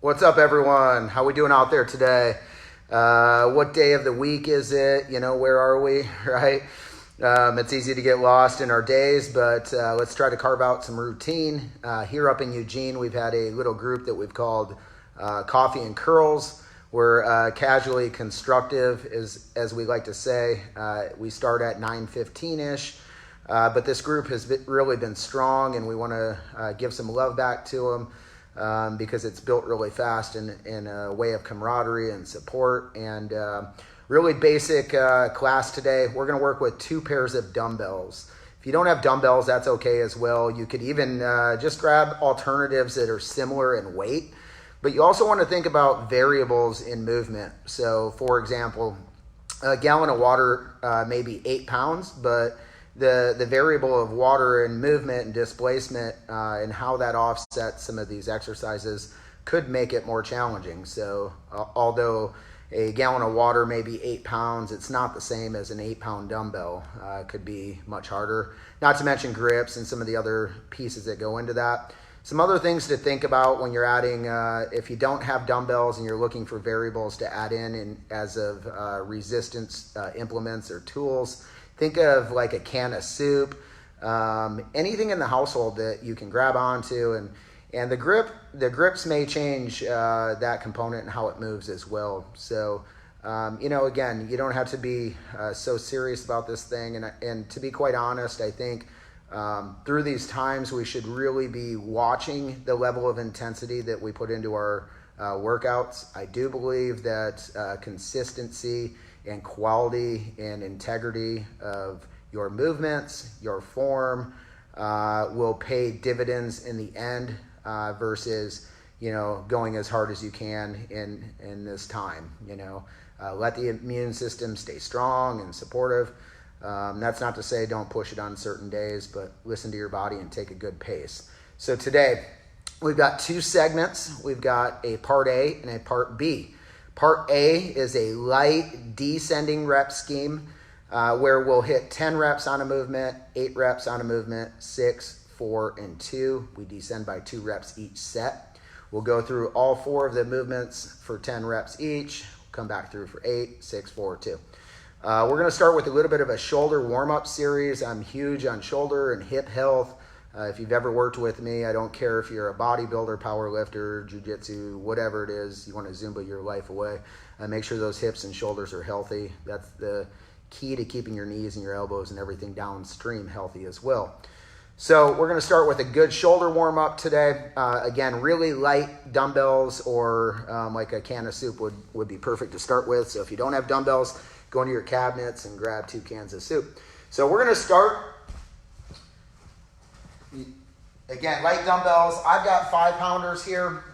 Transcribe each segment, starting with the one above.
What's up, everyone? How we doing out there today? What day of the week is it? You know, where are we, right? It's easy to get lost in our days, but let's try to carve out some routine. Here up in Eugene, we've had a little group that we've called Coffee and Curls. We're casually constructive, as we like to say. We start at 9:15-ish, but this group has really been strong, and we want to give some love back to them. Because it's built really fast in a way of camaraderie and support. And really basic class today. We're going to work with 2 pairs of dumbbells. If you don't have dumbbells, that's okay as well. You could even just grab alternatives that are similar in weight. But you also want to think about variables in movement. So, for example, a gallon of water may be 8 pounds, but the variable of water and movement and displacement and how that offsets some of these exercises could make it more challenging. So although a gallon of water may be 8 pounds, it's not the same as an 8-pound dumbbell. It could be much harder, not to mention grips and some of the other pieces that go into that. Some other things to think about when you're adding, if you don't have dumbbells and you're looking for variables to add in as of resistance implements or tools. Think of like a can of soup, anything in the household that you can grab onto, and the grips may change that component and how it moves as well. So, again, you don't have to be so serious about this thing. And to be quite honest, I think through these times we should really be watching the level of intensity that we put into our workouts. I do believe that consistency and quality and integrity of your movements, your form, will pay dividends in the end versus, going as hard as you can in this time. Let the immune system stay strong and supportive. That's not to say don't push it on certain days, but listen to your body and take a good pace. So today, we've got 2 segments. We've got a part A and a part B. Part A is a light descending rep scheme where we'll hit 10 reps on a movement, 8 reps on a movement, 6, 4, and 2. We descend by 2 reps each set. We'll go through all 4 of the movements for 10 reps each. Come back through for 8, 6, 4, 2. We're going to start with a little bit of a shoulder warm-up series. I'm huge on shoulder and hip health. If you've ever worked with me, I don't care if you're a bodybuilder, power lifter, jiu-jitsu, whatever it is, you want to Zumba your life away. Make sure those hips and shoulders are healthy. That's the key to keeping your knees and your elbows and everything downstream healthy as well. So we're going to start with a good shoulder warm-up today. Again, really light dumbbells or like a can of soup would be perfect to start with. So if you don't have dumbbells, go into your cabinets and grab 2 cans of soup. So we're going to start. Again, light dumbbells. I've got 5-pounders here,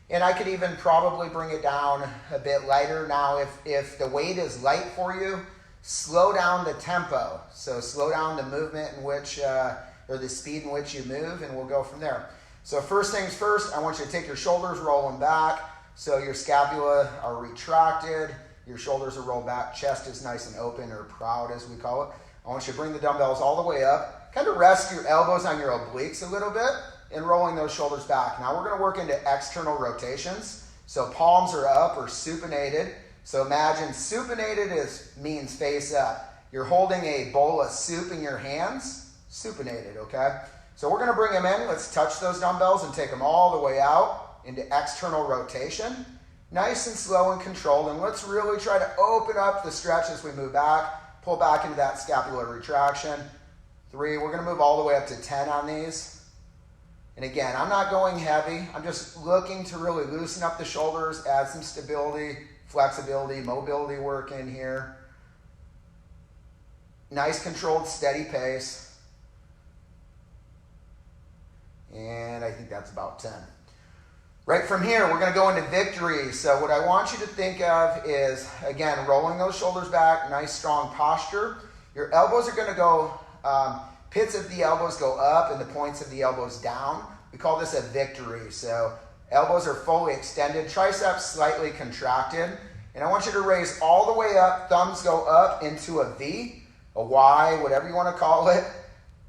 and I could even probably bring it down a bit lighter. Now, if the weight is light for you, slow down the tempo. So slow down the movement in which, or the speed in which you move, and we'll go from there. So first things first, I want you to take your shoulders, roll them back. So your scapula are retracted, your shoulders are rolled back, chest is nice and open, or proud as we call it. I want you to bring the dumbbells all the way up. Kind of rest your elbows on your obliques a little bit and rolling those shoulders back. Now we're going to work into external rotations. So palms are up or supinated. So imagine supinated means face up. You're holding a bowl of soup in your hands, supinated, okay? So we're going to bring them in. Let's touch those dumbbells and take them all the way out into external rotation. Nice and slow and controlled. And let's really try to open up the stretch as we move back. Pull back into that scapular retraction. 3, we're going to move all the way up to 10 on these. And again, I'm not going heavy. I'm just looking to really loosen up the shoulders, add some stability, flexibility, mobility work in here. Nice, controlled, steady pace. And I think that's about 10. Right from here, we're going to go into victory. So what I want you to think of is, again, rolling those shoulders back, nice, strong posture. Your elbows are going to go... pits of the elbows go up and the points of the elbows down. We call this a victory. So elbows are fully extended, triceps slightly contracted. And I want you to raise all the way up, thumbs go up into a V, a Y, whatever you want to call it.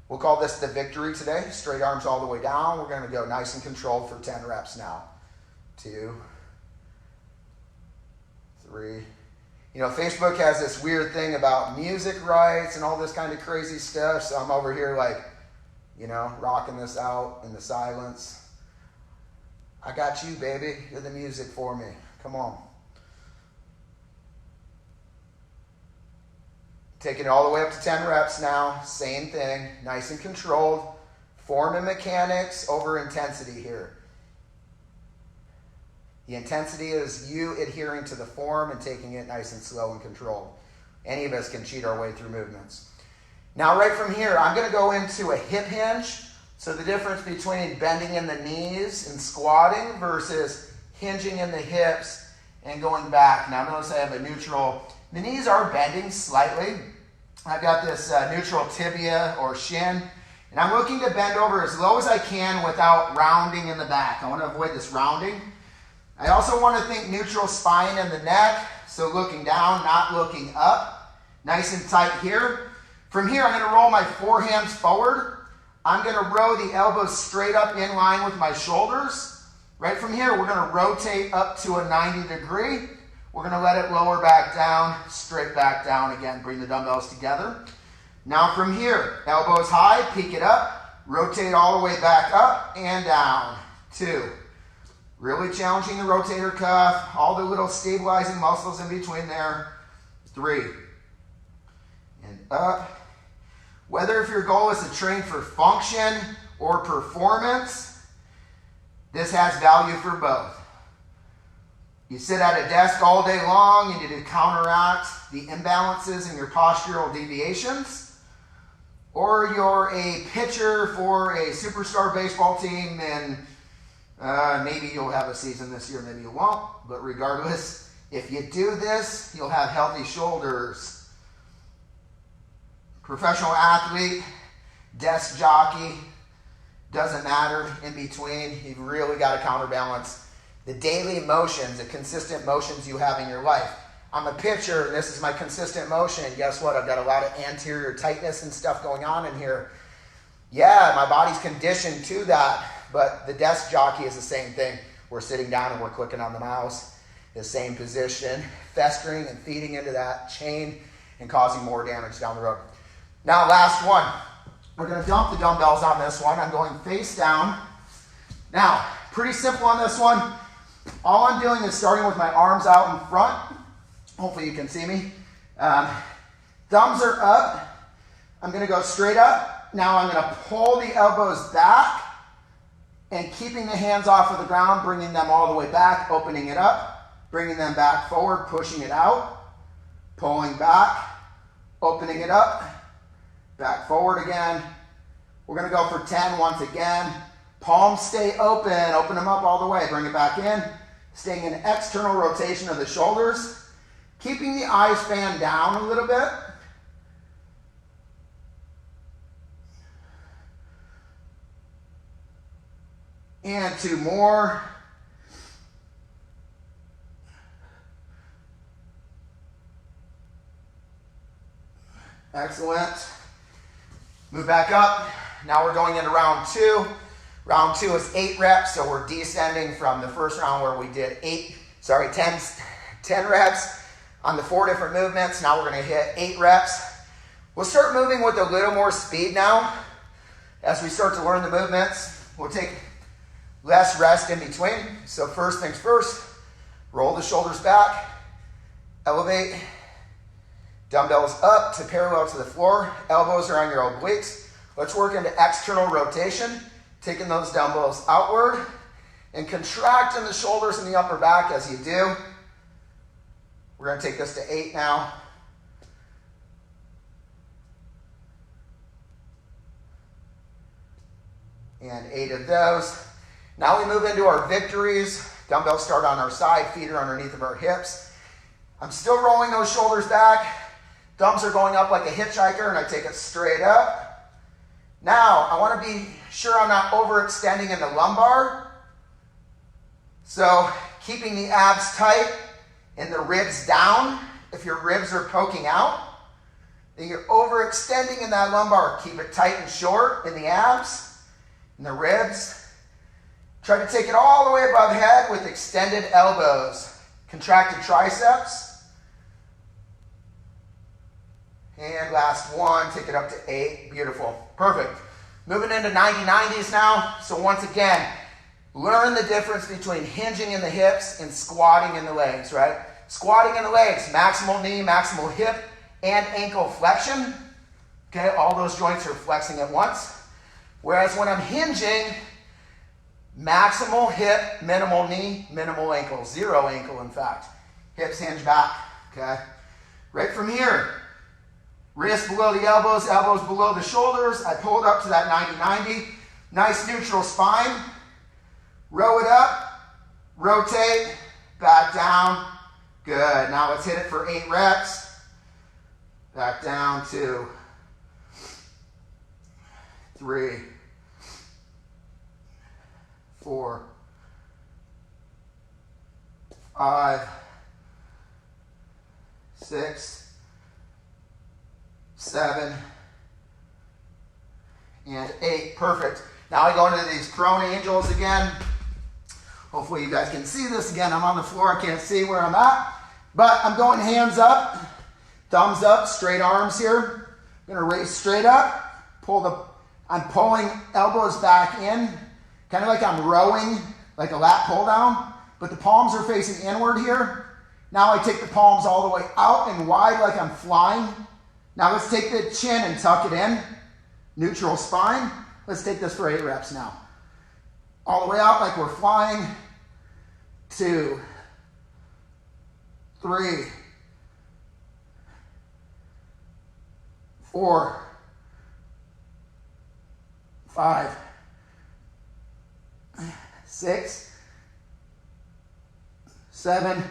We'll call this the victory today. Straight arms all the way down. We're going to go nice and controlled for 10 reps now. 2, 3. You know, Facebook has this weird thing about music rights and all this kind of crazy stuff. So I'm over here like, you know, rocking this out in the silence. I got you, baby. You're the music for me. Come on. Taking it all the way up to 10 reps now. Same thing. Nice and controlled. Form and mechanics over intensity here. The intensity is you adhering to the form and taking it nice and slow and controlled. Any of us can cheat our way through movements. Now right from here, I'm going to go into a hip hinge. So the difference between bending in the knees and squatting versus hinging in the hips and going back. Now notice I have a neutral. The knees are bending slightly. I've got this neutral tibia or shin. And I'm looking to bend over as low as I can without rounding in the back. I want to avoid this rounding. I also want to think neutral spine in the neck. So looking down, not looking up. Nice and tight here. From here, I'm going to roll my forehands forward. I'm going to row the elbows straight up in line with my shoulders. Right from here, we're going to rotate up to a 90 degree. We're going to let it lower back down, straight back down again. Bring the dumbbells together. Now from here, elbows high, peek it up, rotate all the way back up and down. 2. Really challenging the rotator cuff, all the little stabilizing muscles in between there. 3. And up. Whether if your goal is to train for function or performance, this has value for both. You sit at a desk all day long and you do counteract the imbalances in your postural deviations, or you're a pitcher for a superstar baseball team and maybe you'll have a season this year, maybe you won't, but regardless, if you do this, you'll have healthy shoulders. Professional athlete, desk jockey, doesn't matter, in between, you've really got to counterbalance the daily motions, the consistent motions you have in your life. I'm a pitcher, and this is my consistent motion. Guess what? I've got a lot of anterior tightness and stuff going on in here. Yeah, my body's conditioned to that, but the desk jockey is the same thing. We're sitting down and we're clicking on the mouse, the same position, festering and feeding into that chain and causing more damage down the road. Now, last one. We're going to dump the dumbbells on this one. I'm going face down. Now, pretty simple on this one. All I'm doing is starting with my arms out in front. Hopefully you can see me. Thumbs are up. I'm going to go straight up. Now I'm going to pull the elbows back and keeping the hands off of the ground, bringing them all the way back, opening it up, bringing them back forward, pushing it out, pulling back, opening it up, back forward again. We're going to go for 10 once again. Palms stay open them up all the way, bring it back in, staying in external rotation of the shoulders, keeping the eye span down a little bit. And 2 more. Excellent. Move back up. Now we're going into round 2. Round 2 is 8 reps, so we're descending from the first round where we did 10 reps on the 4 different movements. Now we're going to hit 8 reps. We'll start moving with a little more speed now. As we start to learn the movements, we'll take less rest in between. So first things first, roll the shoulders back, elevate, dumbbells up to parallel to the floor, elbows are on your obliques. Let's work into external rotation, taking those dumbbells outward and contracting the shoulders and the upper back as you do. We're going to take this to 8 now. And 8 of those. Now we move into our victories. Dumbbells start on our side, feet are underneath of our hips. I'm still rolling those shoulders back. Thumbs are going up like a hitchhiker, and I take it straight up. Now, I want to be sure I'm not overextending in the lumbar. So, keeping the abs tight and the ribs down. If your ribs are poking out, then you're overextending in that lumbar. Keep it tight and short in the abs and the ribs. Try to take it all the way above head with extended elbows. Contracted triceps. And last one, take it up to 8. Beautiful. Perfect. Moving into 90-90s now. So once again, learn the difference between hinging in the hips and squatting in the legs, right? Squatting in the legs, maximal knee, maximal hip, and ankle flexion. Okay, all those joints are flexing at once. Whereas when I'm hinging, maximal hip, minimal knee, minimal ankle. Zero ankle, in fact. Hips hinge back, okay? Right from here, wrists below the elbows, elbows below the shoulders. I pull it up to that 90-90. Nice neutral spine. Row it up, rotate, back down. Good. Now let's hit it for 8 reps. Back down to 3, 4, 5, 6, 7, and 8. Perfect. Now I go into these prone angels again. Hopefully you guys can see this again. I'm on the floor. I can't see where I'm at. But I'm going hands up, thumbs up, straight arms here. I'm going to raise straight up. I'm pulling elbows back in, kind of like I'm rowing, like a lat pull down. But the palms are facing inward here. Now I take the palms all the way out and wide like I'm flying. Now let's take the chin and tuck it in. Neutral spine. Let's take this for 8 reps now. All the way out like we're flying. 2, 3, 4, 5, 6, 7,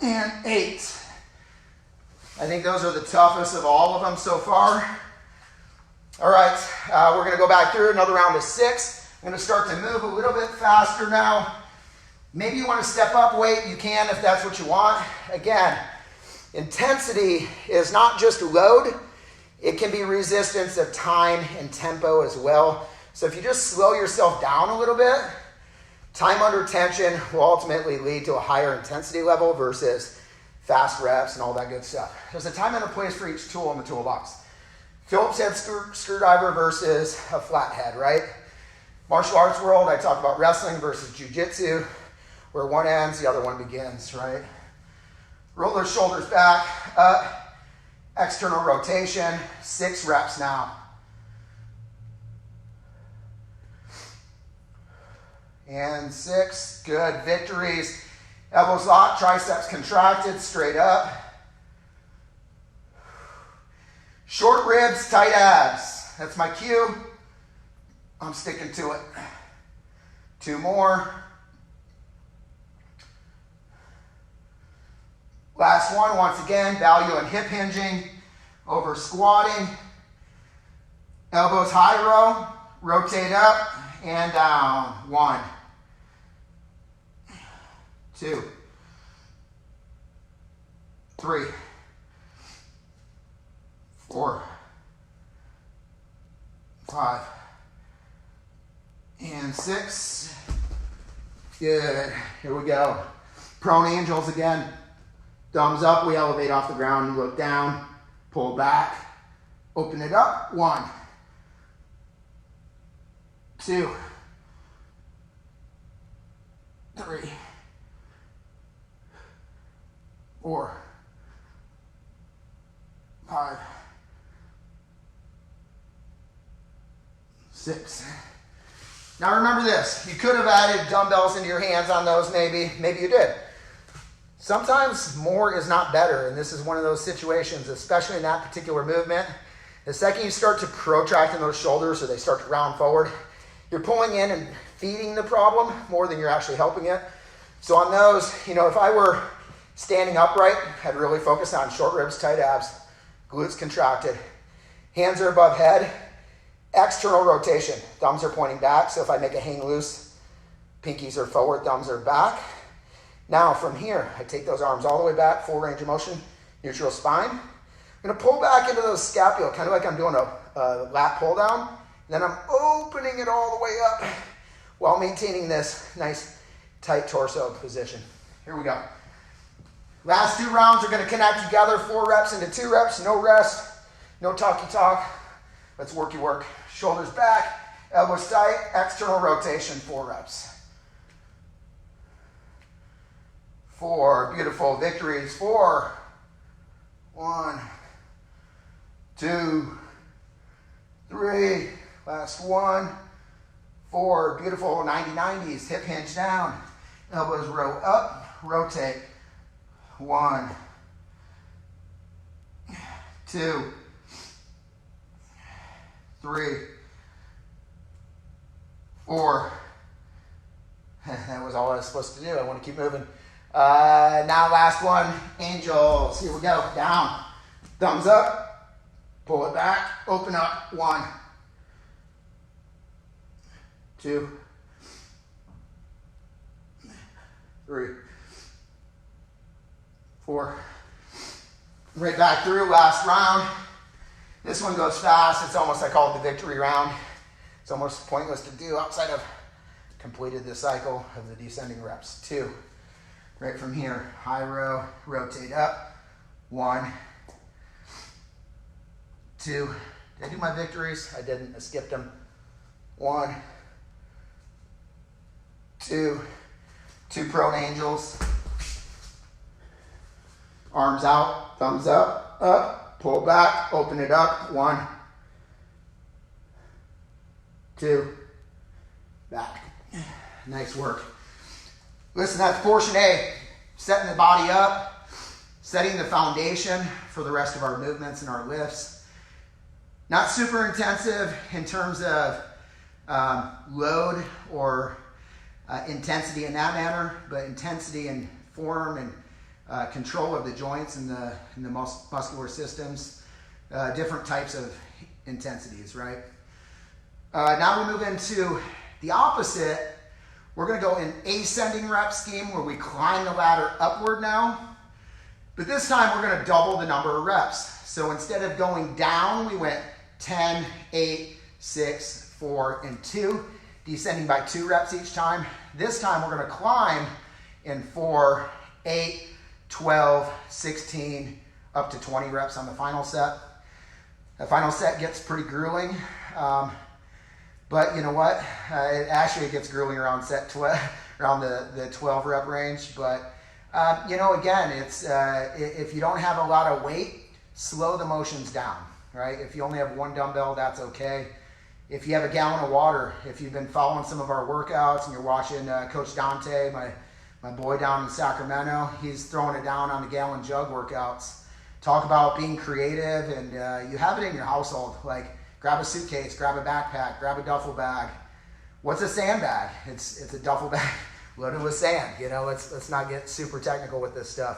and 8. I think those are the toughest of all of them so far. All right, we're going to go back through another round of 6. I'm going to start to move a little bit faster now. Maybe you want to step up weight. You can if that's what you want. Again, intensity is not just load. It can be resistance of time and tempo as well. So if you just slow yourself down a little bit, time under tension will ultimately lead to a higher intensity level versus fast reps and all that good stuff. There's a time and a place for each tool in the toolbox. Phillips head screwdriver versus a flat head, right? Martial arts world, I talk about wrestling versus jiu-jitsu, where one ends, the other one begins, right? Roll those shoulders back, up, external rotation, 6 reps now. And 6, good, victories. Elbows locked, triceps contracted, straight up. Short ribs, tight abs. That's my cue. I'm sticking to it. 2 more. Last one, once again, value in hip hinging over squatting. Elbows high row, rotate up and down. 1, 2, 3, 4, 5, and 6. Good. Here we go. Prone angels again. Thumbs up, we elevate off the ground, look down, pull back, open it up. 1, 2, 3, 4, 5, 6. Now remember this, you could have added dumbbells into your hands on those maybe you did. Sometimes more is not better, and this is one of those situations, especially in that particular movement. The second you start to protract in those shoulders or they start to round forward, you're pulling in and feeding the problem more than you're actually helping it. So on those, if I were standing upright, I'd really focus on short ribs, tight abs, glutes contracted. Hands are above head, external rotation. Thumbs are pointing back, so if I make a hang loose, pinkies are forward, thumbs are back. Now from here, I take those arms all the way back, full range of motion, neutral spine. I'm going to pull back into those scapula, kind of like I'm doing a lat pull down. And then I'm opening it all the way up, while maintaining this nice tight torso position. Here we go. Last 2 rounds are going to connect together, 4 reps into 2 reps, no rest, no talky talk. Let's worky work. Shoulders back, elbows tight, external rotation, 4 reps. 4, beautiful, victories, 4. 1, 2, 3, last 1, 4, beautiful, 90-90s, hip hinge down, elbows row up, rotate, 1, 2, 3, 4. That was all I was supposed to do. I want to keep moving. Now last one, angels. Here we go, down, thumbs up, pull it back, open up, 1, 2, 3, 4. Right back through, last round. This one goes fast. It's almost, I call it the victory round. It's almost pointless to do outside of completed the cycle of the descending reps. 2. Right from here, high row, rotate up. 1, 2. Did I do my victories? I didn't, I skipped them. 1, 2, 2 prone angels. Arms out, thumbs up, up, pull back, open it up. 1, 2, back. Nice work. Listen, that's portion A, setting the body up, setting the foundation for the rest of our movements and our lifts. Not super intensive in terms of load or intensity in that manner, but intensity in form and control of the joints and the muscular systems. Different types of intensities, right? Now we move into the opposite. We're going to go in ascending rep scheme where we climb the ladder upward now. But this time we're going to double the number of reps. So instead of going down, we went 10, 8, 6, 4, and 2, descending by 2 reps each time. This time we're going to climb in 4, 8, 12, 16, up to 20 reps on the final set. The final set gets pretty grueling. But you know what? It gets grueling around set 12, around the 12 rep range. But you know, again, it's if you don't have a lot of weight, slow the motions down, right? If you only have 1 dumbbell, that's okay. If you have a gallon of water, if you've been following some of our workouts and you're watching Coach Dante, my boy down in Sacramento, he's throwing it down on the gallon jug workouts. Talk about being creative, and you have it in your household, like. Grab a suitcase, grab a backpack, grab a duffel bag. What's a sandbag? It's a duffel bag loaded with sand. You know, let's not get super technical with this stuff.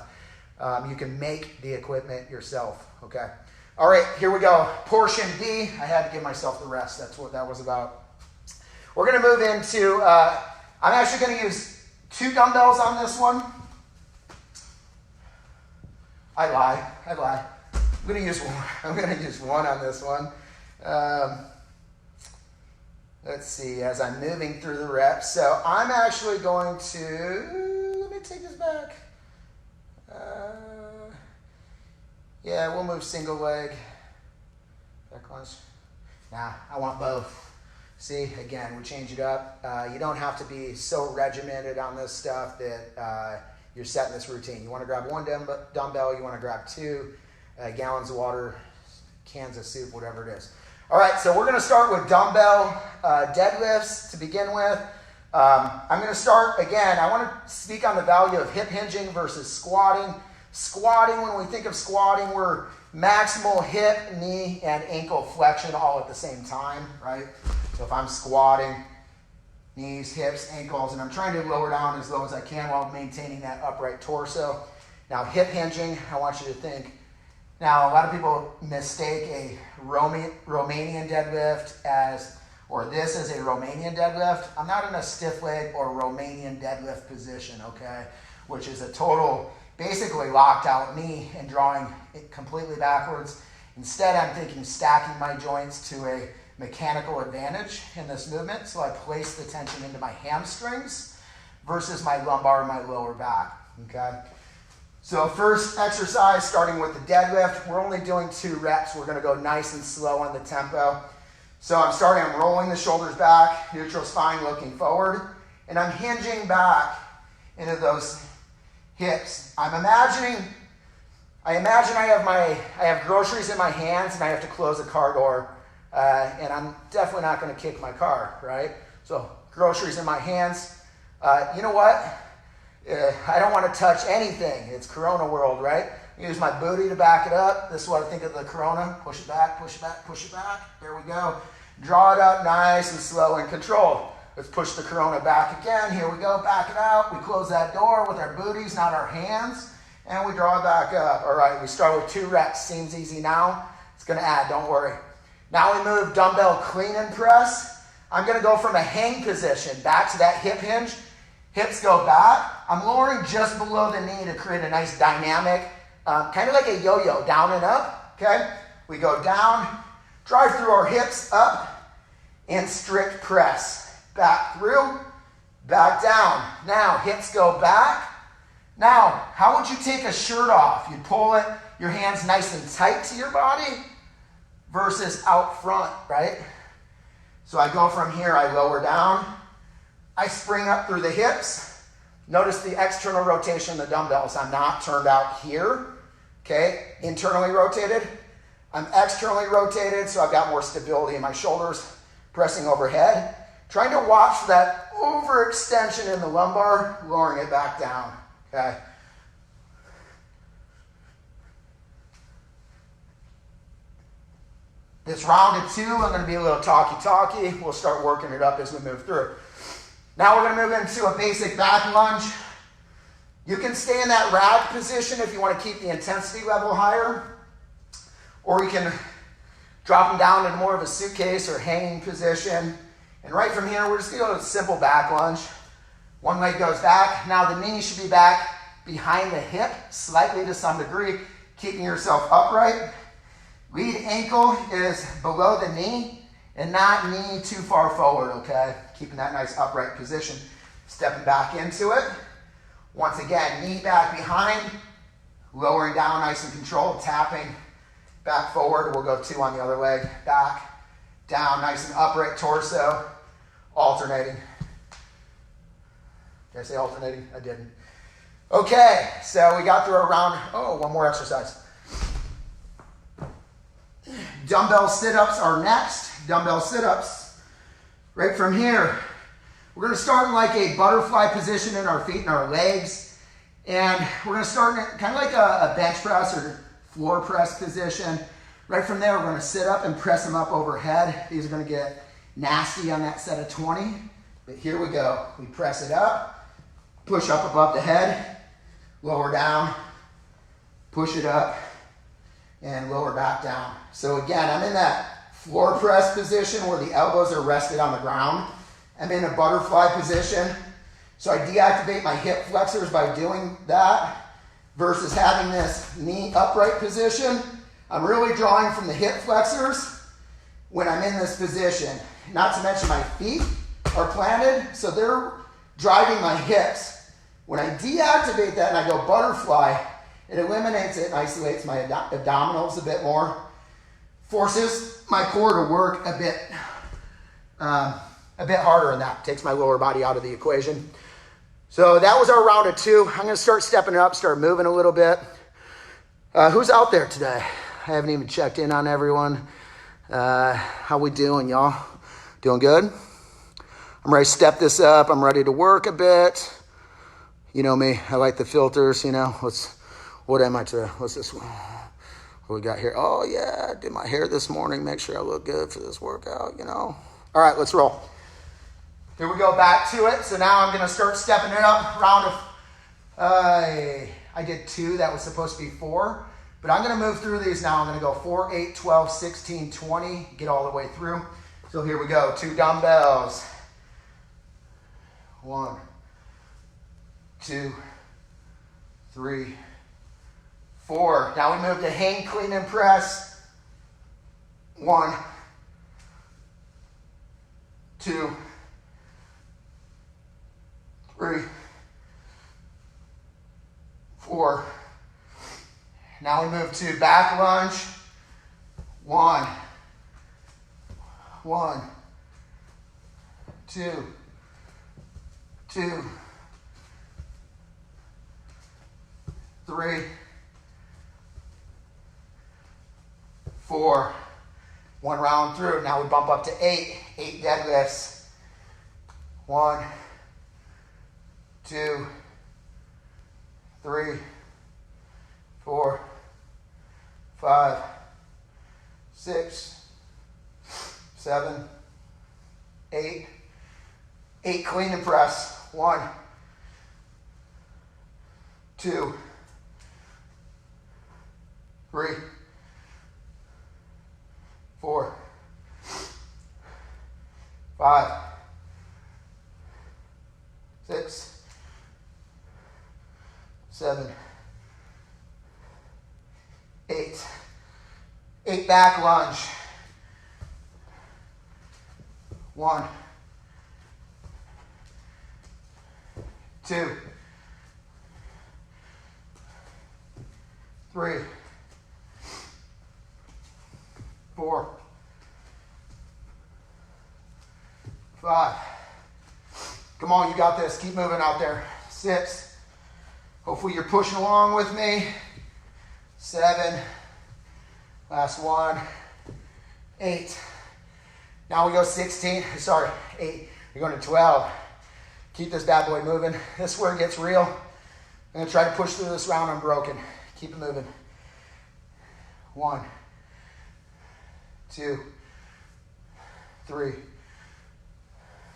You can make the equipment yourself, okay? All right, here we go. Portion B. I had to give myself the rest. That's what that was about. We're going to move into, I'm actually going to use 2 dumbbells on this one. I lie. I'm going to use one. I'm going to use 1 on this one. Let's see, as I'm moving through the reps. So I'm actually going to, let me take this back. Yeah, we'll move single leg. Back lunge. Nah, I want both. See, again, we change it up. You don't have to be so regimented on this stuff that you're setting this routine. You want to grab 1 dumbbell, you want to grab 2 gallons of water, cans of soup, whatever it is. All right, so we're going to start with dumbbell deadlifts to begin with. I'm going to start, again, I want to speak on the value of hip hinging versus squatting. Squatting, when we think of squatting, we're maximal hip, knee, and ankle flexion all at the same time, right? So if I'm squatting, knees, hips, ankles, and I'm trying to lower down as low as I can while maintaining that upright torso. Now hip hinging, I want you to think. Now, a lot of people mistake a Romanian deadlift or this as a Romanian deadlift. I'm not in a stiff leg or Romanian deadlift position, okay? Which is a total, basically locked out knee and drawing it completely backwards. Instead, I'm thinking stacking my joints to a mechanical advantage in this movement. So I place the tension into my hamstrings versus my lumbar and my lower back, okay? So first exercise, starting with the deadlift. We're only doing 2 reps. We're gonna go nice and slow on the tempo. So I'm rolling the shoulders back, neutral spine looking forward, and I'm hinging back into those hips. I imagine I have groceries in my hands and I have to close a car door, and I'm definitely not gonna kick my car, right? So groceries in my hands. You know what? I don't want to touch anything. It's Corona world, right? Use my booty to back it up. This is what I think of the Corona. Push it back, push it back, push it back. There we go. Draw it up nice and slow and controlled. Let's push the Corona back again. Here we go, back it out. We close that door with our booties, not our hands. And we draw it back up. All right, we start with 2 reps. Seems easy now. It's going to add, don't worry. Now we move dumbbell clean and press. I'm going to go from a hang position back to that hip hinge. Hips go back. I'm lowering just below the knee to create a nice dynamic, kind of like a yo-yo, down and up, okay? We go down, drive through our hips up, and strict press. Back through, back down. Now, hips go back. Now, how would you take a shirt off? You'd pull it, your hands nice and tight to your body versus out front, right? So I go from here, I lower down, I spring up through the hips. Notice the external rotation of the dumbbells. I'm not turned out here, okay? Internally rotated. I'm externally rotated, so I've got more stability in my shoulders, pressing overhead. Trying to watch for that overextension in the lumbar, lowering it back down, okay? This round of 2, I'm gonna be a little talky. We'll start working it up as we move through. Now we're gonna move into a basic back lunge. You can stay in that rag position if you wanna keep the intensity level higher, or you can drop them down into more of a suitcase or hanging position. And right from here, we're just gonna go to a simple back lunge. One leg goes back. Now the knee should be back behind the hip, slightly to some degree, keeping yourself upright. Lead ankle is below the knee and not knee too far forward, okay? Keeping that nice upright position. Stepping back into it. Once again, knee back behind, lowering down nice and controlled, tapping back forward. We'll go 2 on the other leg. Back, down, nice and upright torso, alternating. Did I say alternating? I didn't. Okay, so we got through our round. Oh, one more exercise. Dumbbell sit-ups are next. Dumbbell sit-ups. Right from here, we're gonna start in like a butterfly position in our feet and our legs. And we're gonna start in kind of like a bench press or floor press position. Right from there, we're gonna sit up and press them up overhead. These are gonna get nasty on that set of 20. But here we go. We press it up, push up above the head, lower down, push it up, and lower back down. So again, I'm in that floor press position where the elbows are rested on the ground. I'm in a butterfly position. So I deactivate my hip flexors by doing that versus having this knee upright position. I'm really drawing from the hip flexors when I'm in this position. Not to mention my feet are planted, so they're driving my hips. When I deactivate that and I go butterfly, it eliminates it and isolates my abdominals a bit more. Forces my core to work a bit harder, and that takes my lower body out of the equation. So that was our round of 2. I'm gonna start stepping it up, start moving a little bit. Who's out there today? I haven't even checked in on everyone. How we doing, y'all? Doing good? I'm ready to step this up. I'm ready to work a bit. You know me, I like the filters, you know. What am I to, what's this one? What we got here? Oh yeah, I did my hair this morning. Make sure I look good for this workout, you know. All right, let's roll. Here we go, back to it. So now I'm gonna start stepping it up. Round of, I did 2, that was supposed to be 4. But I'm gonna move through these now. I'm gonna go 4, 8, 12, 16, 20, get all the way through. So here we go, 2 dumbbells. 1, 2, 3, 4. Now we move to hang, clean, and press. 1, 2, 3, 4. Now we move to back lunge. 1, 2, 2, 3, 4. One round through. Now we bump up to 8. 8 deadlifts. 1, 2, 3, 4, 5, 6, 7, 8. 8 clean and press. 1, 2, 3, 4, 5, 6, 7, 8. 8 back lunge. 1, 2, 3, 4, 5. Come on, you got this. Keep moving out there. 6. Hopefully you're pushing along with me. 7. Last one. 8. Now we go 16. Sorry, 8. We're going to 12. Keep this bad boy moving. This is where it gets real. I'm going to try to push through this round unbroken. Keep it moving. 1, 2, 3,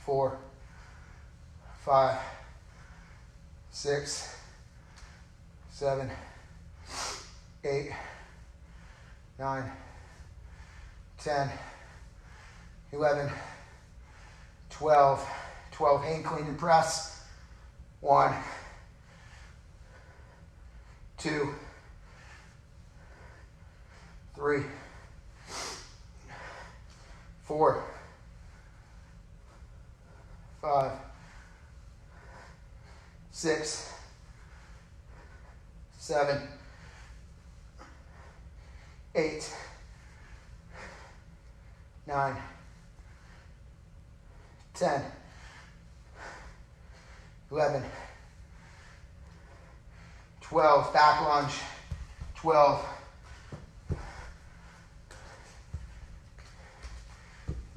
4, 5, 6, 7, 8, 9, 10, 11, 12. 12 hang clean and press. 1, 2, 3, 4, 5, 6, 7, 8, 9, 10, 11, 12, back lunge, 12,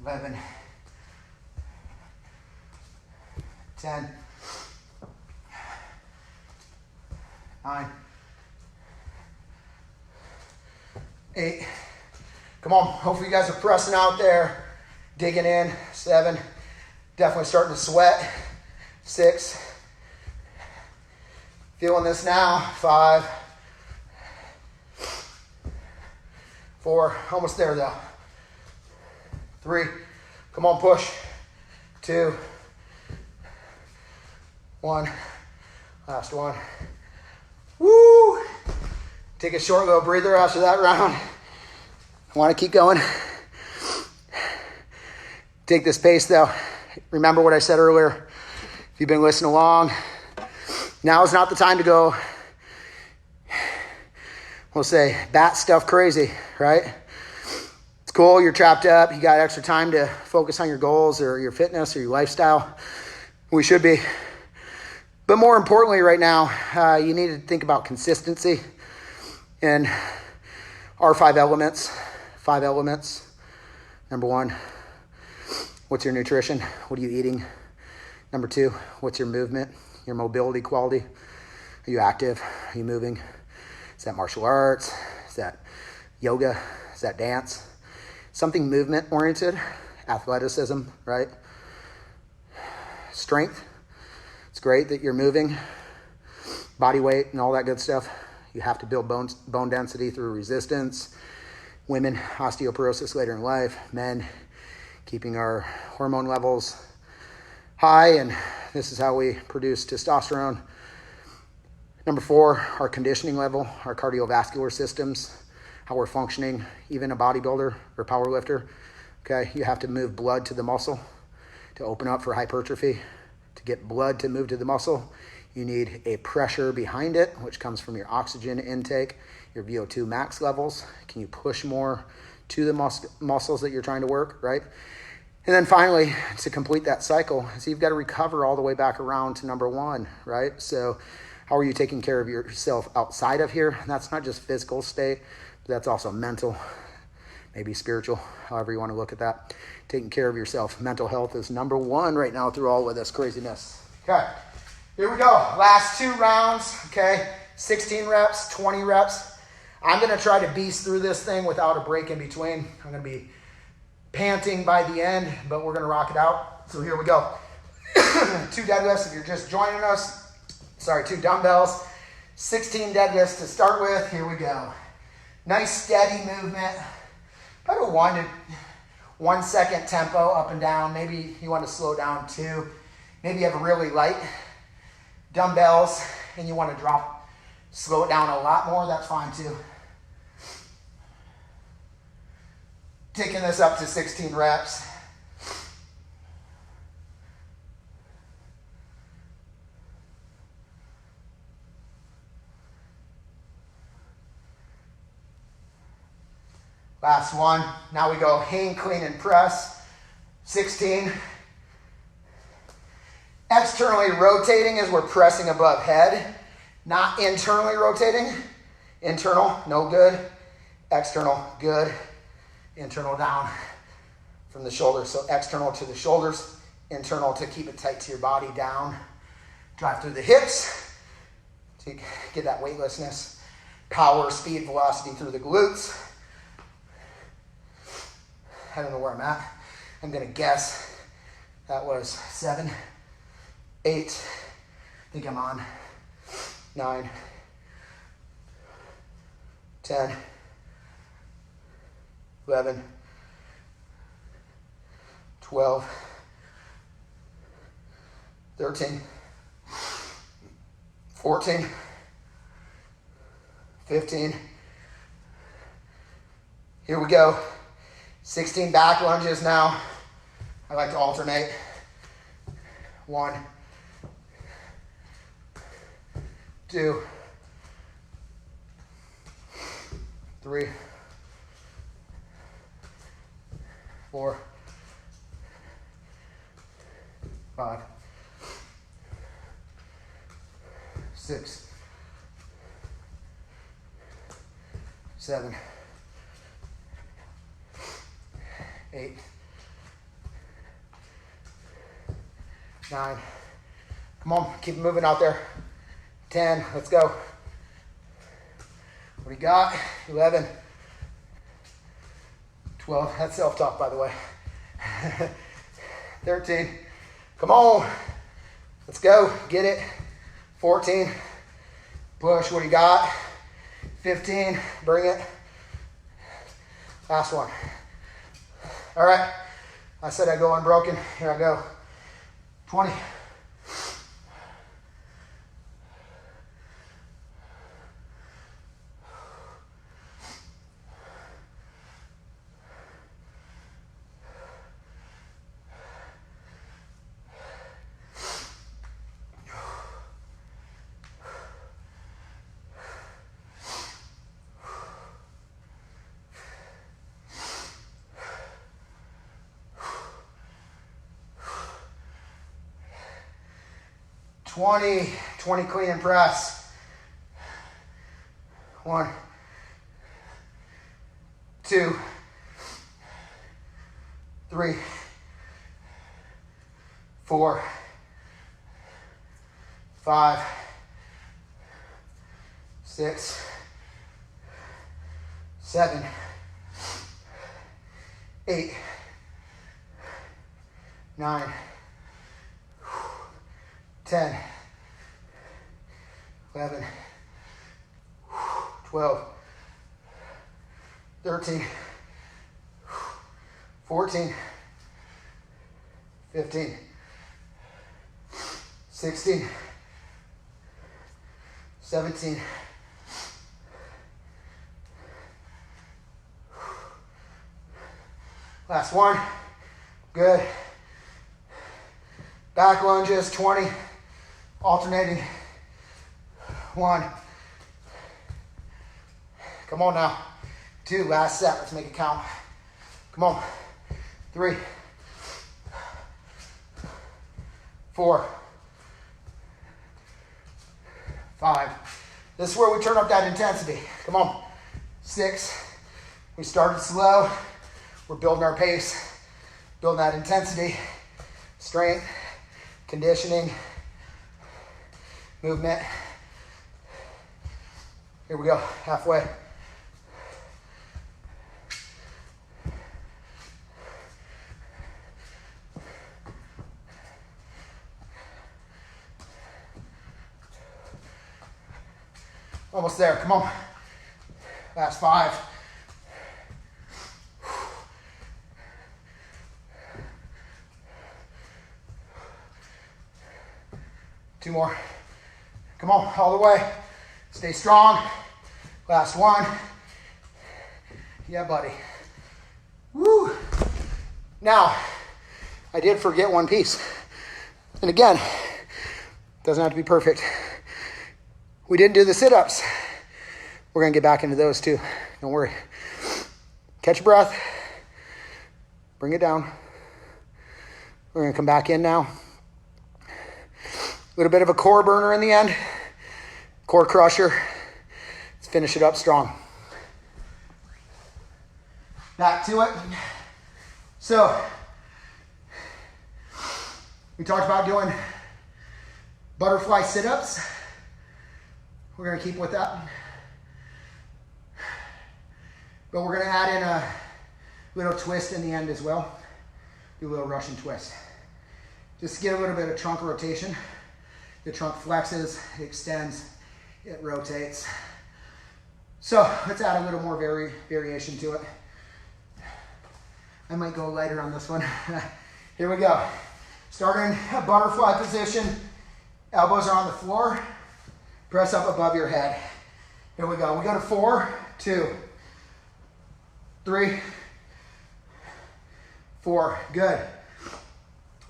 11, 10, 9, 8. Come on, hopefully you guys are pressing out there, digging in. 7, definitely starting to sweat. 6, feeling this now. 5, 4, almost there though. 3, come on, push. 2, 1, last one. Woo! Take a short little breather after that round. I want to keep going. Take this pace though. Remember what I said earlier. If you've been listening along, now is not the time to go, we'll say, bat stuff crazy, right? It's cool, you're trapped up, you got extra time to focus on your goals or your fitness or your lifestyle. We should be. But more importantly right now, you need to think about consistency and our 5 elements. 5 elements. Number 1, what's your nutrition? What are you eating? Number 2, what's your movement, your mobility quality? Are you active? Are you moving? Is that martial arts? Is that yoga? Is that dance? Something movement oriented, athleticism, right? Strength. It's great that you're moving, body weight and all that good stuff. You have to build bone density through resistance. Women, osteoporosis later in life. Men, keeping our hormone levels high, and this is how we produce testosterone. Number 4, our conditioning level, our cardiovascular systems, how we're functioning, even a bodybuilder or power lifter. Okay, you have to move blood to the muscle to open up for hypertrophy, to get blood to move to the muscle. You need a pressure behind it, which comes from your oxygen intake, your VO2 max levels. Can you push more to the muscles that you're trying to work, right? And then finally, to complete that cycle, so you've got to recover all the way back around to number one, right? So how are you taking care of yourself outside of here? And that's not just physical state, but that's also mental, maybe spiritual, however you want to look at that. Taking care of yourself. Mental health is number one right now through all of this craziness. Okay, here we go. Last 2 rounds, okay? 16 reps, 20 reps. I'm going to try to beast through this thing without a break in between. I'm going to be panting by the end, but we're going to rock it out. So here we go. 2 deadlifts if you're just joining us. Sorry, 2 dumbbells. 16 deadlifts to start with. Here we go. Nice steady movement. About a 1 second tempo up and down. Maybe you want to slow down too. Maybe you have a really light dumbbells and you want to slow it down a lot more. That's fine too. Taking this up to 16 reps. Last one. Now we go hang, clean, and press. 16. Externally rotating as we're pressing above head. Not internally rotating. Internal, no good. External, good. Internal down from the shoulders. So external to the shoulders. Internal to keep it tight to your body, down. Drive through the hips to get that weightlessness. Power, speed, velocity through the glutes. I don't know where I'm at. I'm going to guess that was 7, 8. I think I'm on 9, 10, 11, 12, 13, 14, 15. Here we go. 16 back lunges now. I like to alternate. 1, 2, 3, 4, 5, 6, 7, 8, 9. Come on, keep moving out there. 10, let's go. What do you got? 11, 12, that's self-talk by the way. 13, come on. Let's go, get it. 14, push, what do you got? 15, bring it. Last one. All right, I said I'd go unbroken. Here I go. 20. Twenty clean and press. 1, 2, 3, 4, 5, 6, 7, 8, 9, 10, 11, 12, 13, 14, 15, 16, 17, 1. Good. Back lunges, 20, alternating. 1. Come on now. 2, last set, let's make it count. Come on. 3, 4, 5. This is where we turn up that intensity. Come on. 6. We started slow. We're building our pace, building that intensity, strength, conditioning, movement. Here we go, halfway. Almost there, come on. Last 5. Two more. Come on, all the way. Stay strong. Last 1. Yeah, buddy. Woo. Now, I did forget one piece. And again, doesn't have to be perfect. We didn't do the sit-ups. We're going to get back into those too. Don't worry. Catch your breath. Bring it down. We're going to come back in now. A little bit of a core burner in the end. Core crusher. Let's finish it up strong. Back to it. So, we talked about doing butterfly sit-ups. We're going to keep with that. But we're going to add in a little twist in the end as well. Do a little Russian twist. Just to get a little bit of trunk rotation. The trunk flexes, it extends, it rotates. So let's add a little more variation to it. I might go lighter on this one. Here we go. Starting a butterfly position. Elbows are on the floor. Press up above your head. Here we go. We go to 4, 2, 3, 4. Good.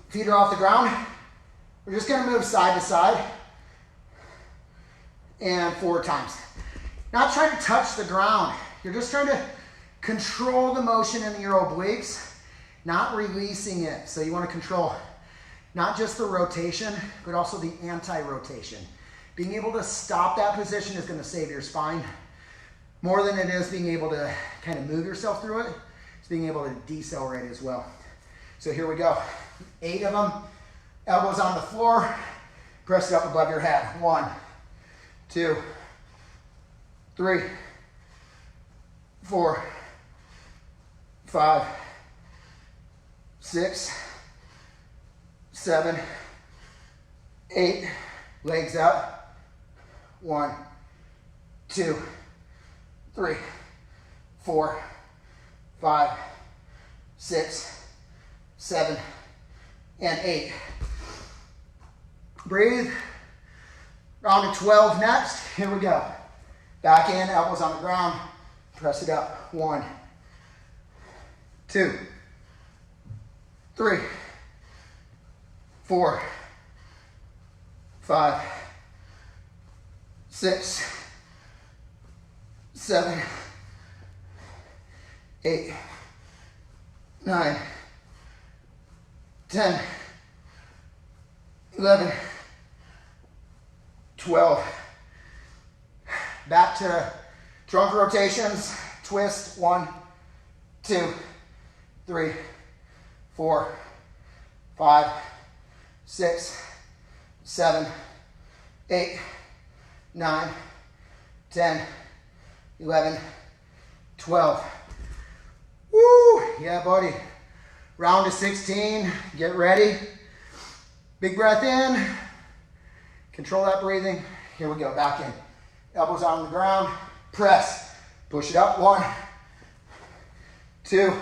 Feet are off the ground. We're just going to move side to side and 4 times. Not trying to touch the ground. You're just trying to control the motion in your obliques, not releasing it. So you want to control not just the rotation, but also the anti-rotation. Being able to stop that position is going to save your spine more than it is being able to kind of move yourself through it. It's being able to decelerate as well. So here we go. 8 of them. Elbows on the floor. Press it up above your head. 1, 2, 3, 4, 5, 6, 7, 8. Legs up. 1, 2, 3, 4, 5, 6, 7, and 8. Breathe. Round of 12 next. Here we go. Back in, elbows on the ground. Press it up. 1, 2, 3, 4, 5, 6, 7, 8, 9, 10, 11, 12. Back to trunk rotations. Twist. 1, 2, 3, 4, 5, 6, 7, 8, 9, 10, 11, 12. Woo! Yeah, buddy. Round of 16. Get ready. Big breath in. Control that breathing. Here we go. Back in. Elbows on the ground. Press. Push it up. 1, 2,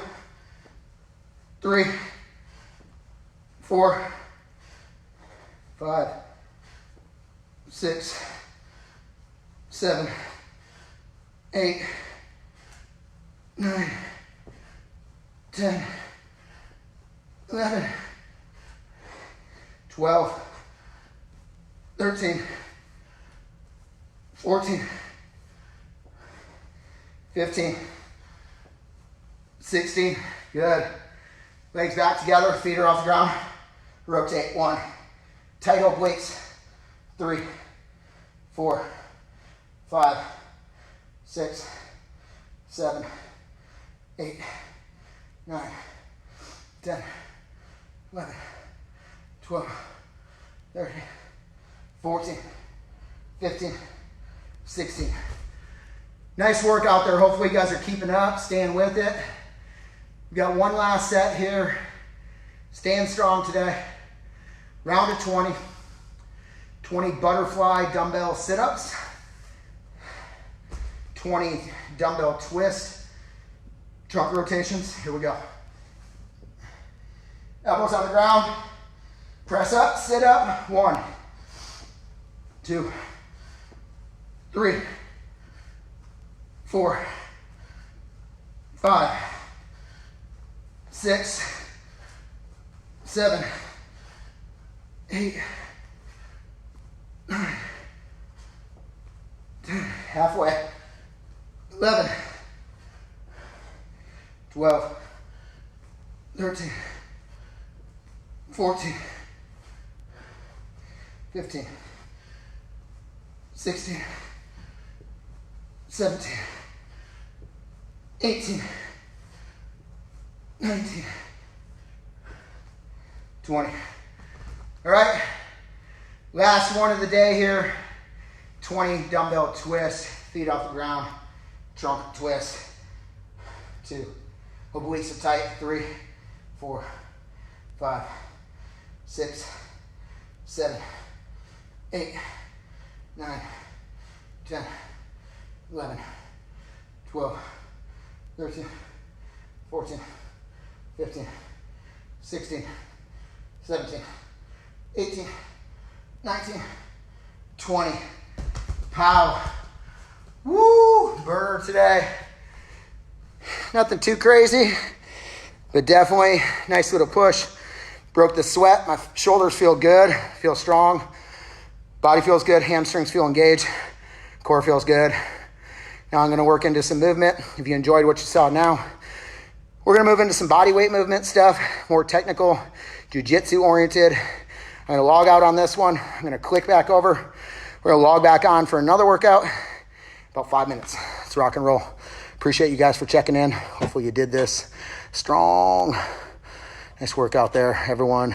3, 4, 5, 6, 7, 8, 9, 10, 11, 12, 13, 14, 15, 16. Good. Legs back together, feet are off the ground. Rotate. 1. Tight obliques. 3, 4, 5, 6, 7, 8, 9, 10, 11, 12, 13, 14, 15, 16. Nice work out there. Hopefully you guys are keeping up, staying with it. We got one last set here. Staying strong today. Round of 20. 20 butterfly dumbbell sit-ups. 20 dumbbell twist trunk rotations. Here we go. Elbows on the ground. Press up, sit up. 1, 2, 3, 4, 5, 6, 7, 8, 9, 10, halfway. 11, 12, 13, 14, 15, 16, 17, 18, 19, 20. All right, last one of the day here. 20 dumbbell twist, feet off the ground, trunk twist. 2, obliques are tight. 3, 4, 5, 6, 7, 8, 9, 10, 11, 12, 13, 14, 15, 16, 17, 18, 19, 20. Pow. Woo! Burner today. Nothing too crazy, but definitely nice little push. Broke the sweat. My shoulders feel good, feel strong. Body feels good, hamstrings feel engaged. Core feels good. Now I'm gonna work into some movement. If you enjoyed what you saw now, we're gonna move into some body weight movement stuff, more technical, jiu-jitsu oriented. I'm gonna log out on this one. I'm gonna click back over. We're gonna log back on for another workout. About 5 minutes. Let's rock and roll. Appreciate you guys for checking in. Hopefully you did this strong. Nice work out there, everyone.